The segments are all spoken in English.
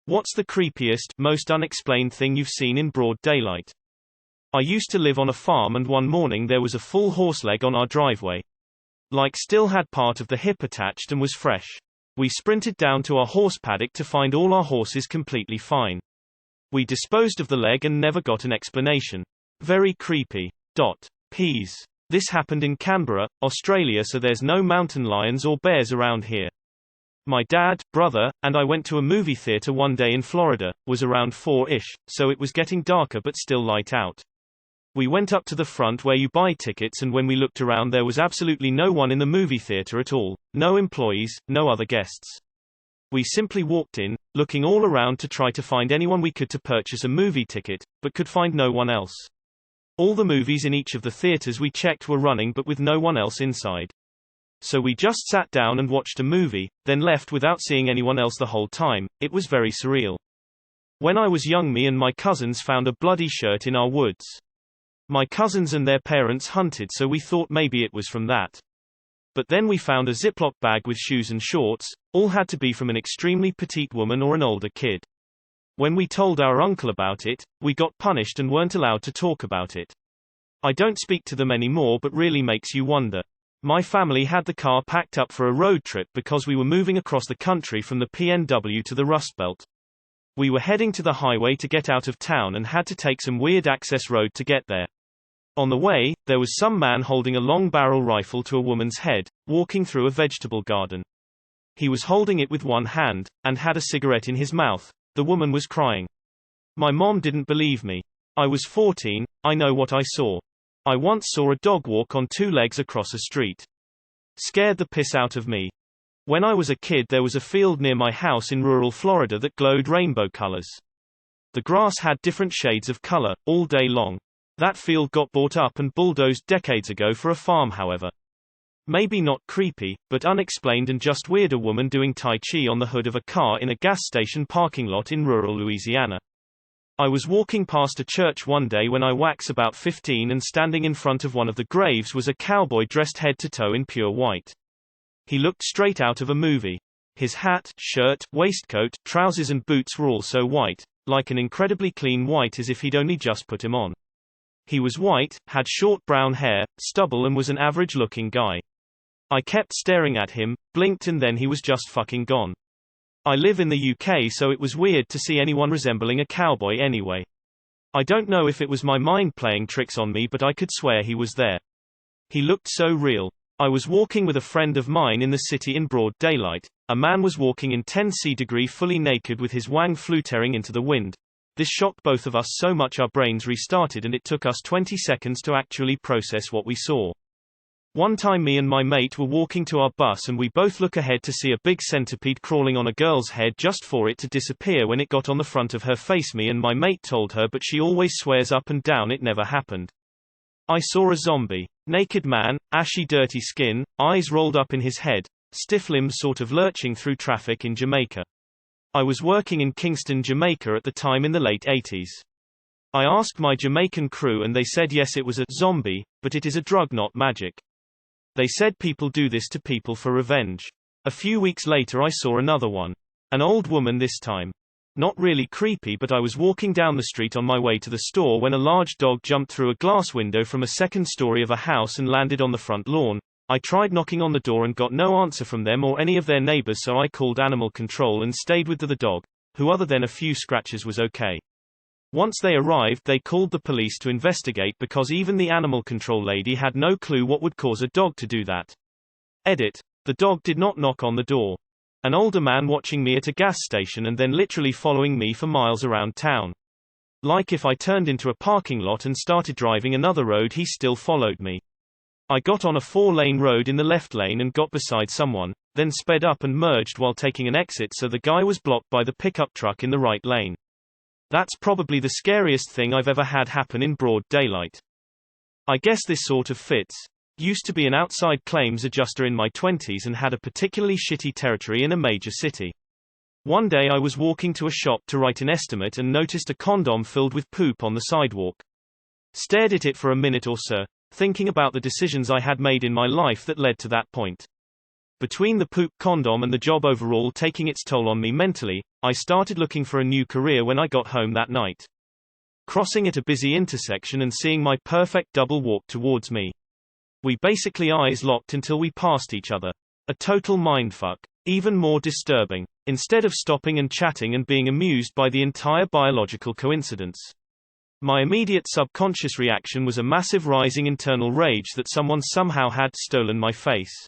What's the creepiest, most unexplained thing you've seen in broad daylight? I used to live on a farm and one morning there was a full horse leg on our driveway. Like still had part of the hip attached and was fresh. We sprinted down to our horse paddock to find all our horses completely fine. We disposed of the leg and never got an explanation. Very creepy. Peas. This happened in Canberra, Australia, so there's no mountain lions or bears around here. My dad, brother, and I went to a movie theater one day in Florida, was around 4-ish, so it was getting darker but still light out. We went up to the front where you buy tickets and when we looked around there was absolutely no one in the movie theater at all, no employees, no other guests. We simply walked in, looking all around to try to find anyone we could to purchase a movie ticket, but could find no one else. All the movies in each of the theaters we checked were running but with no one else inside. So we just sat down and watched a movie, then left without seeing anyone else the whole time. It was very surreal. When I was young, me and my cousins found a bloody shirt in our woods. My cousins and their parents hunted, so we thought maybe it was from that. But then we found a Ziploc bag with shoes and shorts, all had to be from an extremely petite woman or an older kid. When we told our uncle about it, we got punished and weren't allowed to talk about it. I don't speak to them anymore, but really makes you wonder. My family had the car packed up for a road trip because we were moving across the country from the PNW to the Rust Belt. We were heading to the highway to get out of town and had to take some weird access road to get there. On the way, there was some man holding a long barrel rifle to a woman's head, walking through a vegetable garden. He was holding it with one hand, and had a cigarette in his mouth. The woman was crying. My mom didn't believe me. I was 14, I know what I saw. I once saw a dog walk on two legs across a street. Scared the piss out of me. When I was a kid there was a field near my house in rural Florida that glowed rainbow colors. The grass had different shades of color, all day long. That field got bought up and bulldozed decades ago for a farm, however. Maybe not creepy, but unexplained and just weird. A woman doing Tai Chi on the hood of a car in a gas station parking lot in rural Louisiana. I was walking past a church one day when I was about 15 and standing in front of one of the graves was a cowboy dressed head to toe in pure white. He looked straight out of a movie. His hat, shirt, waistcoat, trousers and boots were also white, like an incredibly clean white, as if he'd only just put him on. He was white, had short brown hair, stubble, and was an average-looking guy. I kept staring at him, blinked, and then he was just fucking gone. I live in the UK, so it was weird to see anyone resembling a cowboy anyway. I don't know if it was my mind playing tricks on me, but I could swear he was there. He looked so real. I was walking with a friend of mine in the city in broad daylight. A man was walking in 10°C fully naked with his wang fluttering into the wind. This shocked both of us so much our brains restarted and it took us 20 seconds to actually process what we saw. One time me and my mate were walking to our bus and we both look ahead to see a big centipede crawling on a girl's head just for it to disappear when it got on the front of her face. Me and my mate told her, but she always swears up and down it never happened. I saw a zombie. Naked man, ashy dirty skin, eyes rolled up in his head, stiff limbs sort of lurching through traffic in Jamaica. I was working in Kingston, Jamaica at the time in the late 80s. I asked my Jamaican crew and they said yes, it was a zombie, but it is a drug, not magic. They said people do this to people for revenge. A few weeks later I saw another one. An old woman this time. Not really creepy, but I was walking down the street on my way to the store when a large dog jumped through a glass window from a second story of a house and landed on the front lawn. I tried knocking on the door and got no answer from them or any of their neighbors, so I called animal control and stayed with the dog, who other than a few scratches was okay. Once they arrived they called the police to investigate because even the animal control lady had no clue what would cause a dog to do that. Edit. The dog did not knock on the door. An older man watching me at a gas station and then literally following me for miles around town. Like if I turned into a parking lot and started driving another road, he still followed me. I got on a 4-lane road in the left lane and got beside someone, then sped up and merged while taking an exit, so the guy was blocked by the pickup truck in the right lane. That's probably the scariest thing I've ever had happen in broad daylight. I guess this sort of fits. Used to be an outside claims adjuster in my 20s and had a particularly shitty territory in a major city. One day I was walking to a shop to write an estimate and noticed a condom filled with poop on the sidewalk. Stared at it for a minute or so, thinking about the decisions I had made in my life that led to that point. Between the poop condom and the job overall taking its toll on me mentally, I started looking for a new career when I got home that night. Crossing at a busy intersection and seeing my perfect double walk towards me. We basically eyes locked until we passed each other. A total mindfuck. Even more disturbing. Instead of stopping and chatting and being amused by the entire biological coincidence. My immediate subconscious reaction was a massive rising internal rage that someone somehow had stolen my face.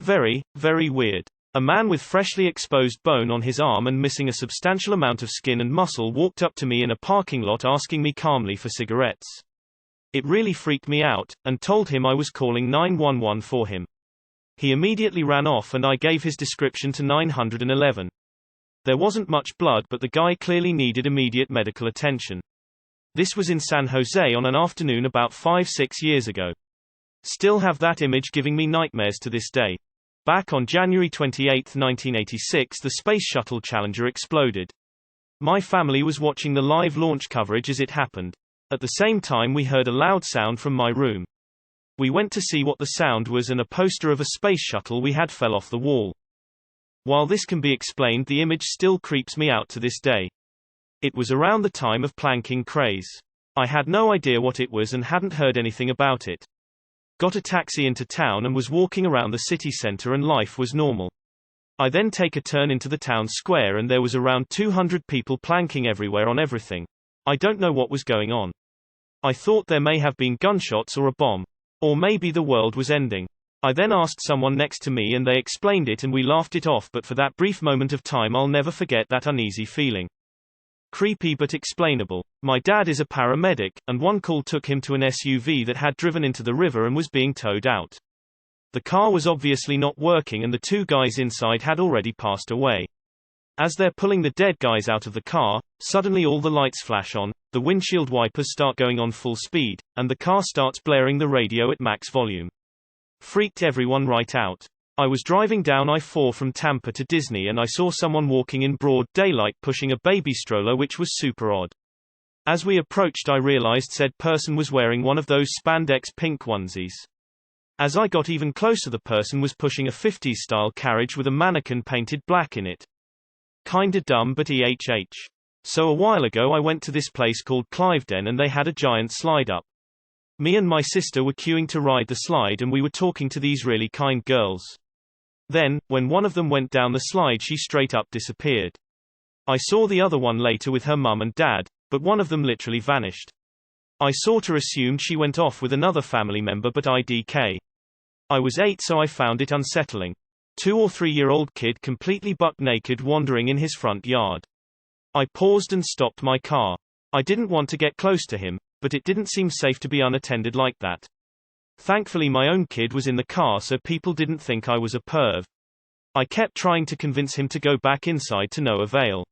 Very, very weird. A man with freshly exposed bone on his arm and missing a substantial amount of skin and muscle walked up to me in a parking lot asking me calmly for cigarettes. It really freaked me out, and told him I was calling 911 for him. He immediately ran off and I gave his description to 911. There wasn't much blood but the guy clearly needed immediate medical attention. This was in San Jose on an afternoon about 5-6 years ago. Still have that image giving me nightmares to this day. Back on January 28, 1986, the Space Shuttle Challenger exploded. My family was watching the live launch coverage as it happened. At the same time we heard a loud sound from my room. We went to see what the sound was and a poster of a space shuttle we had fell off the wall. While this can be explained, the image still creeps me out to this day. It was around the time of planking craze. I had no idea what it was and hadn't heard anything about it. Got a taxi into town and was walking around the city center and life was normal. I then take a turn into the town square and there was around 200 people planking everywhere on everything. I don't know what was going on. I thought there may have been gunshots or a bomb. Or maybe the world was ending. I then asked someone next to me and they explained it and we laughed it off, but for that brief moment of time I'll never forget that uneasy feeling. Creepy but explainable. My dad is a paramedic, and one call took him to an SUV that had driven into the river and was being towed out. The car was obviously not working and the two guys inside had already passed away. As they're pulling the dead guys out of the car, suddenly all the lights flash on, the windshield wipers start going on full speed, and the car starts blaring the radio at max volume. Freaked everyone right out. I was driving down I-4 from Tampa to Disney and I saw someone walking in broad daylight pushing a baby stroller, which was super odd. As we approached I realized said person was wearing one of those spandex pink onesies. As I got even closer the person was pushing a 50s style carriage with a mannequin painted black in it. Kinda dumb but ehh. So a while ago I went to this place called Cliveden and they had a giant slide up. Me and my sister were queuing to ride the slide and we were talking to these really kind girls. Then, when one of them went down the slide she straight up disappeared. I saw the other one later with her mum and dad, but one of them literally vanished. I sorta assumed she went off with another family member but IDK. I was 8 so I found it unsettling. 2 or 3-year-old kid completely buck naked wandering in his front yard. I paused and stopped my car. I didn't want to get close to him, but it didn't seem safe to be unattended like that. Thankfully my own kid was in the car so people didn't think I was a perv. I kept trying to convince him to go back inside to no avail.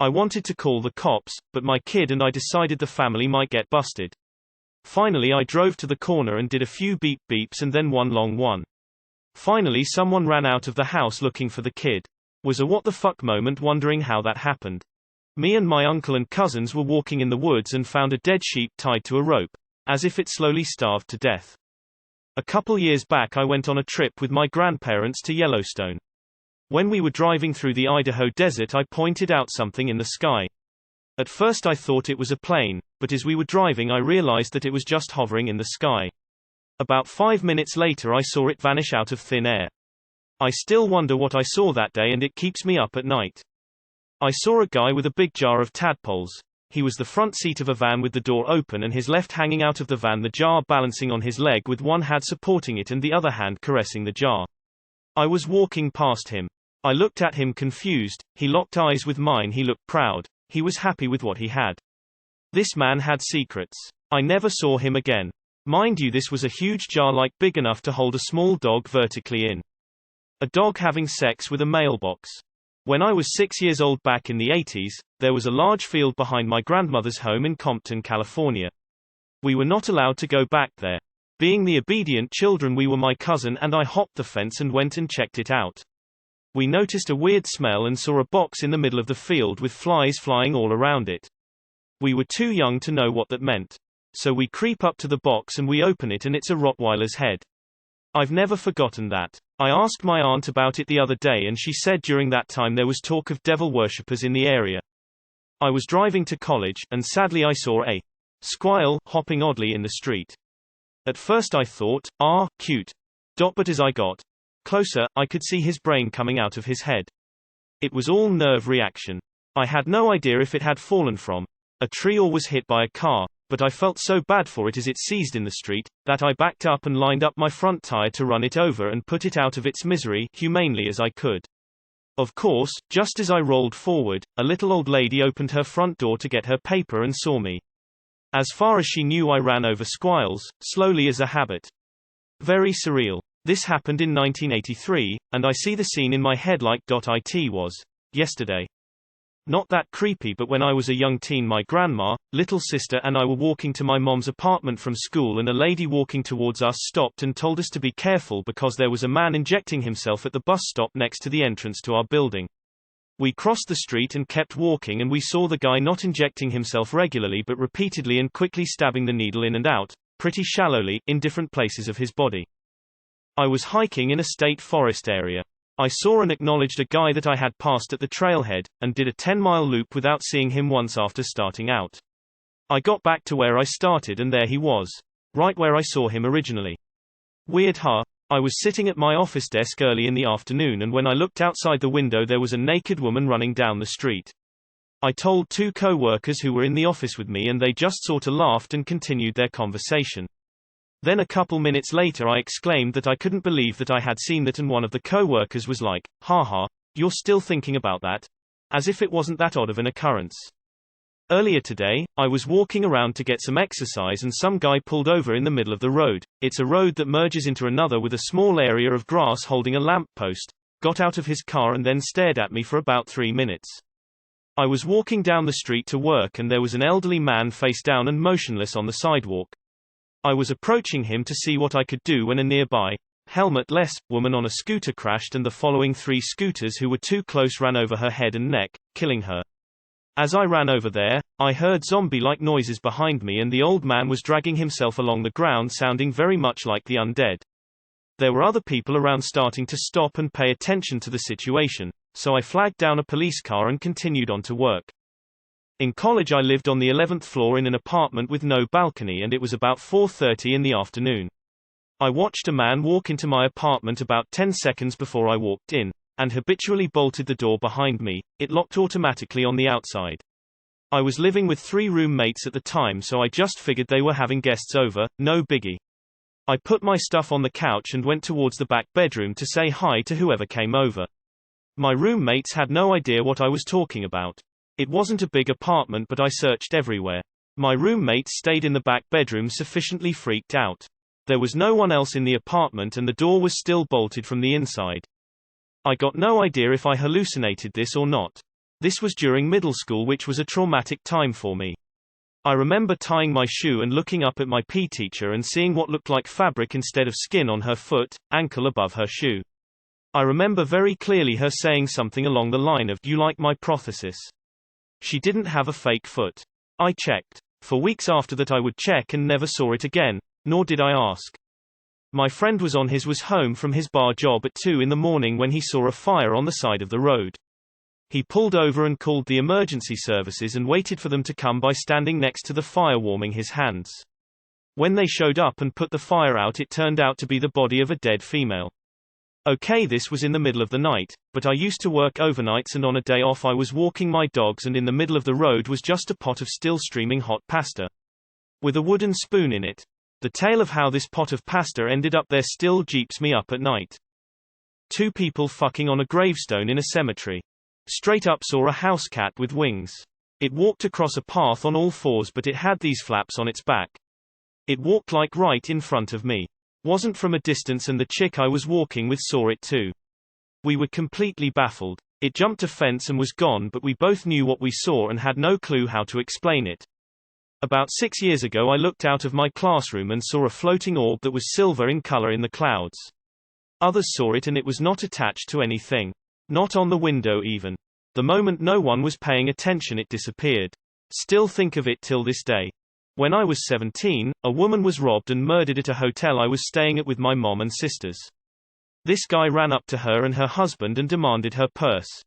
I wanted to call the cops, but my kid and I decided the family might get busted. Finally I drove to the corner and did a few beep beeps and then one long one. Finally someone ran out of the house looking for the kid. Was a what the fuck moment wondering how that happened. Me and my uncle and cousins were walking in the woods and found a dead sheep tied to a rope, as if it slowly starved to death. A couple years back I went on a trip with my grandparents to Yellowstone. When we were driving through the Idaho desert I pointed out something in the sky. At first I thought it was a plane, but as we were driving I realized that it was just hovering in the sky. About 5 minutes later I saw it vanish out of thin air. I still wonder what I saw that day and it keeps me up at night. I saw a guy with a big jar of tadpoles. He was the front seat of a van with the door open and his left hanging out of the van, the jar balancing on his leg with one hand supporting it and the other hand caressing the jar. I was walking past him. I looked at him confused, he locked eyes with mine, he looked proud, he was happy with what he had. This man had secrets. I never saw him again. Mind you, this was a huge jar like big enough to hold a small dog vertically in. A dog having sex with a mailbox. When I was 6 years old back in the 80s, there was a large field behind my grandmother's home in Compton, California. We were not allowed to go back there. Being the obedient children we were, my cousin and I hopped the fence and went and checked it out. We noticed a weird smell and saw a box in the middle of the field with flies flying all around it. We were too young to know what that meant. So we creep up to the box and we open it and it's a Rottweiler's head. I've never forgotten that. I asked my aunt about it the other day and she said during that time there was talk of devil worshippers in the area. I was driving to college, and sadly I saw a squirrel hopping oddly in the street. At first I thought, ah, cute. But as I got closer, I could see his brain coming out of his head. It was all nerve reaction. I had no idea if it had fallen from a tree or was hit by a car, but I felt so bad for it as it seized in the street, that I backed up and lined up my front tire to run it over and put it out of its misery, humanely as I could. Of course, just as I rolled forward, a little old lady opened her front door to get her paper and saw me. As far as she knew I ran over squirrels, slowly as a habit. Very surreal. This happened in 1983, and I see the scene in my head like it was yesterday. Not that creepy, but when I was a young teen my grandma, little sister and I were walking to my mom's apartment from school and a lady walking towards us stopped and told us to be careful because there was a man injecting himself at the bus stop next to the entrance to our building. We crossed the street and kept walking and we saw the guy not injecting himself regularly but repeatedly and quickly stabbing the needle in and out, pretty shallowly, in different places of his body. I was hiking in a state forest area. I saw and acknowledged a guy that I had passed at the trailhead, and did a 10-mile loop without seeing him once after starting out. I got back to where I started and there he was. Right where I saw him originally. Weird, huh? I was sitting at my office desk early in the afternoon and when I looked outside the window there was a naked woman running down the street. I told 2 co-workers who were in the office with me and they just sorta laughed and continued their conversation. Then a couple minutes later I exclaimed that I couldn't believe that I had seen that and one of the co-workers was like, haha, you're still thinking about that? As if it wasn't that odd of an occurrence. Earlier today, I was walking around to get some exercise and some guy pulled over in the middle of the road. It's a road that merges into another with a small area of grass holding a lamp post, got out of his car and then stared at me for about 3 minutes. I was walking down the street to work and there was an elderly man face down and motionless on the sidewalk. I was approaching him to see what I could do when a nearby, helmet-less, woman on a scooter crashed and the following 3 scooters who were too close ran over her head and neck, killing her. As I ran over there, I heard zombie-like noises behind me and the old man was dragging himself along the ground sounding very much like the undead. There were other people around starting to stop and pay attention to the situation, so I flagged down a police car and continued on to work. In college I lived on the 11th floor in an apartment with no balcony and it was about 4:30 in the afternoon. I watched a man walk into my apartment about 10 seconds before I walked in, and habitually bolted the door behind me. It locked automatically on the outside. I was living with 3 roommates at the time so I just figured they were having guests over, no biggie. I put my stuff on the couch and went towards the back bedroom to say hi to whoever came over. My roommates had no idea what I was talking about. It wasn't a big apartment but I searched everywhere. My roommates stayed in the back bedroom sufficiently freaked out. There was no one else in the apartment and the door was still bolted from the inside. I got no idea if I hallucinated this or not. This was during middle school which was a traumatic time for me. I remember tying my shoe and looking up at my PE teacher and seeing what looked like fabric instead of skin on her foot, ankle above her shoe. I remember very clearly her saying something along the line of, "You like my prosthesis?" She didn't have a fake foot. I checked. For weeks after that I would check and never saw it again, nor did I ask. My friend was home from his bar job at 2 in the morning when he saw a fire on the side of the road. He pulled over and called the emergency services and waited for them to come by standing next to the fire warming his hands. When they showed up and put the fire out it turned out to be the body of a dead female. Okay, this was in the middle of the night, but I used to work overnights and on a day off I was walking my dogs and in the middle of the road was just a pot of still streaming hot pasta. With a wooden spoon in it. The tale of how this pot of pasta ended up there still jeeps me up at night. 2 people fucking on a gravestone in a cemetery. Straight up saw a house cat with wings. It walked across a path on all 4s but it had these flaps on its back. It walked like right in front of me. Wasn't from a distance and the chick I was walking with saw it too. We were completely baffled. It jumped a fence and was gone but we both knew what we saw and had no clue how to explain it. About 6 years ago I looked out of my classroom and saw a floating orb that was silver in color in the clouds. Others saw it and it was not attached to anything. Not on the window even. The moment no one was paying attention it disappeared. Still think of it till this day. When I was 17, a woman was robbed and murdered at a hotel I was staying at with my mom and sisters. This guy ran up to her and her husband and demanded her purse.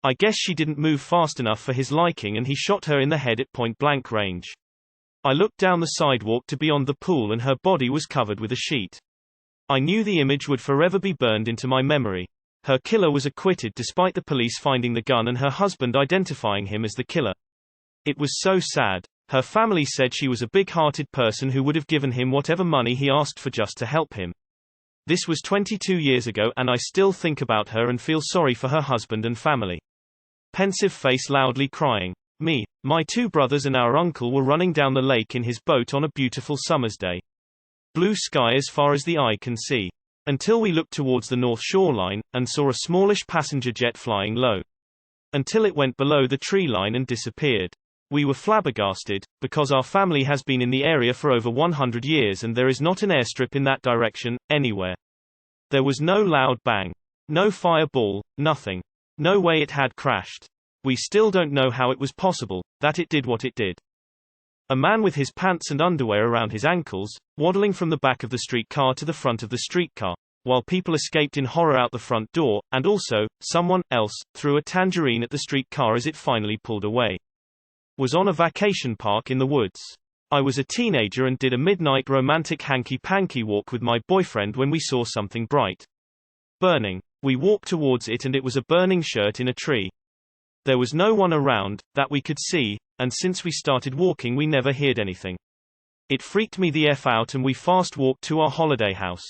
I guess she didn't move fast enough for his liking and he shot her in the head at point-blank range. I looked down the sidewalk to beyond the pool and her body was covered with a sheet. I knew the image would forever be burned into my memory. Her killer was acquitted despite the police finding the gun and her husband identifying him as the killer. It was so sad. Her family said she was a big-hearted person who would have given him whatever money he asked for just to help him. This was 22 years ago and I still think about her and feel sorry for her husband and family. Pensive face loudly crying. Me, my 2 brothers and our uncle were running down the lake in his boat on a beautiful summer's day. Blue sky as far as the eye can see. Until we looked towards the north shoreline, and saw a smallish passenger jet flying low. Until it went below the tree line and disappeared. We were flabbergasted, because our family has been in the area for over 100 years and there is not an airstrip in that direction, anywhere. There was no loud bang. No fireball, nothing. No way it had crashed. We still don't know how it was possible, that it did what it did. A man with his pants and underwear around his ankles, waddling from the back of the streetcar to the front of the streetcar, while people escaped in horror out the front door, and also, someone else, threw a tangerine at the streetcar as it finally pulled away. Was on a vacation park in the woods. I was a teenager and did a midnight romantic hanky-panky walk with my boyfriend when we saw something bright. Burning. We walked towards it and it was a burning shirt in a tree. There was no one around, that we could see, and since we started walking we never heard anything. It freaked me the F out and we fast walked to our holiday house.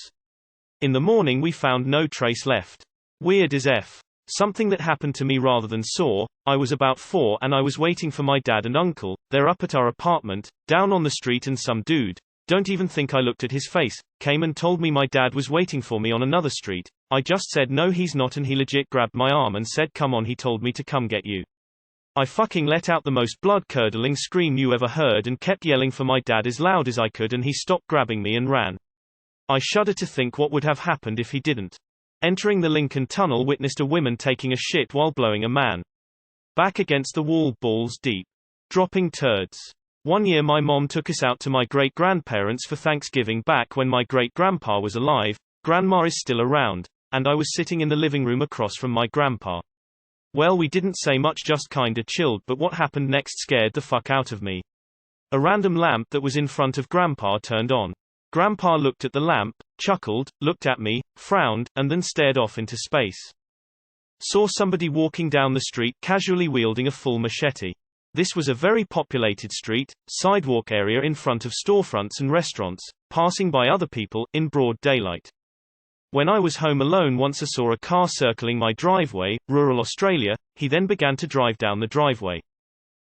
In the morning we found no trace left. Weird as F. Something that happened to me rather than saw. I was about 4 and I was waiting for my dad and uncle. They're up at our apartment, down on the street, and some dude, don't even think I looked at his face, came and told me my dad was waiting for me on another street. I just said no he's not and he legit grabbed my arm and said come on, he told me to come get you. I fucking let out the most blood-curdling scream you ever heard and kept yelling for my dad as loud as I could and he stopped grabbing me and ran. I shudder to think what would have happened if he didn't. Entering the Lincoln Tunnel, witnessed a woman taking a shit while blowing a man. Back against the wall, balls deep. Dropping turds. One year my mom took us out to my great-grandparents for Thanksgiving back when my great-grandpa was alive. Grandma is still around, and I was sitting in the living room across from my grandpa. Well, we didn't say much, just kinda chilled, but what happened next scared the fuck out of me. A random lamp that was in front of Grandpa turned on. Grandpa looked at the lamp, chuckled, looked at me, frowned, and then stared off into space. Saw somebody walking down the street casually wielding a full machete. This was a very populated street, sidewalk area in front of storefronts and restaurants, passing by other people, in broad daylight. When I was home alone once I saw a car circling my driveway, rural Australia. He then began to drive down the driveway.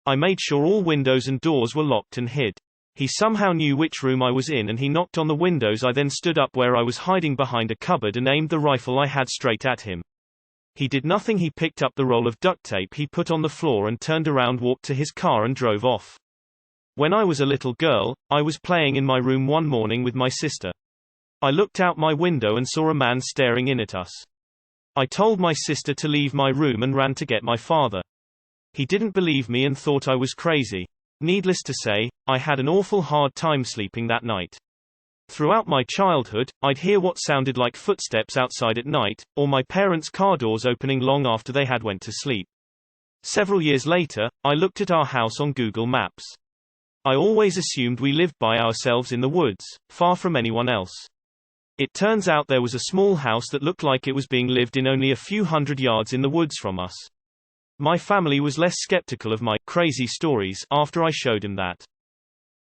I made sure all windows and doors were locked and hid. He somehow knew which room I was in and he knocked on the windows. I then stood up where I was hiding behind a cupboard and aimed the rifle I had straight at him. He did nothing. He picked up the roll of duct tape he put on the floor and turned around, walked to his car and drove off. When I was a little girl, I was playing in my room one morning with my sister. I looked out my window and saw a man staring in at us. I told my sister to leave my room and ran to get my father. He didn't believe me and thought I was crazy. Needless to say, I had an awful hard time sleeping that night. Throughout my childhood, I'd hear what sounded like footsteps outside at night, or my parents' car doors opening long after they had went to sleep. Several years later, I looked at our house on Google Maps. I always assumed we lived by ourselves in the woods, far from anyone else. It turns out there was a small house that looked like it was being lived in only a few hundred yards in the woods from us. My family was less skeptical of my crazy stories after I showed him that.